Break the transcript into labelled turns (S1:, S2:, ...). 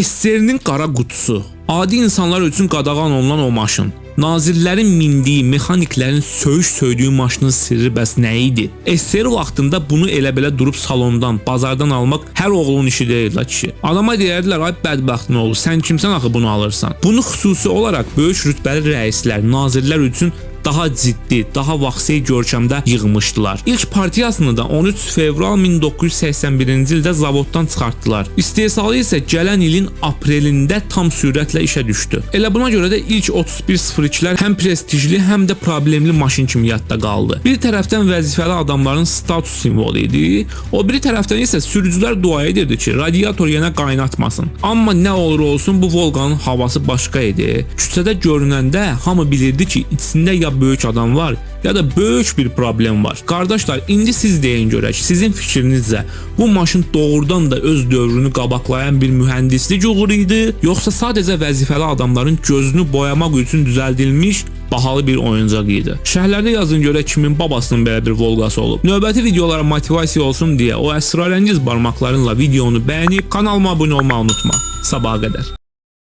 S1: SSR-nin qara qutusu. Adi insanlar üçün qadağan olunan o maşın. Nazirlərin mindiyi, mexaniklərin söydüyü maşının sirri bəs nə idi? SSR vaxtında bunu elə-belə durub salondan, bazardan almaq hər oğlun işi deyil la kişi. Adama deyərdilər, ay bədbəxtin oğlu, sən kimsən axı bunu alırsan? Bunu xüsusi olaraq böyük rütbəli rəislər, nazirlər üçün daha ciddi, daha vaxtsi görkəmdə yığmışdılar. İlk partiyasını da 13 fevral 1981-ci ildə zavoddan çıxartdılar. İstehsalı isə gələn ilin aprelində tam sürətlə işə düşdü. Elə buna görə də ilk 3102-lər həm prestijli, həm də problemli maşın kimi yadda qaldı. Bir tərəfdən vəzifəli adamların status simvolu idi, o biri tərəfdən isə sürücülər dua edirdi ki, radiator yenə qaynatmasın. Amma nə olur olsun bu Volqanın havası başqa idi. Küçədə görünəndə hamı bilirdi ki, içində ya böyük adam var, ya da böyük bir problem var. Qardaşlar, indi siz deyin görək, sizin fikrinizcə bu maşın doğrudan da öz dövrünü qabaqlayan bir mühəndislik uğuru idi, yoxsa sadəcə vəzifəli adamların gözünü boyamaq üçün düzəldilmiş bahalı bir oyuncaq idi? Şərhlərdə yazın görək kimin babasının belə bir Volqası olub. Növbəti videolara motivasiya olsun deyə o əsrarəngiz barmaqlarınla videonu bəyənib kanalıma abunə olmağı unutma. Sabaha qədər.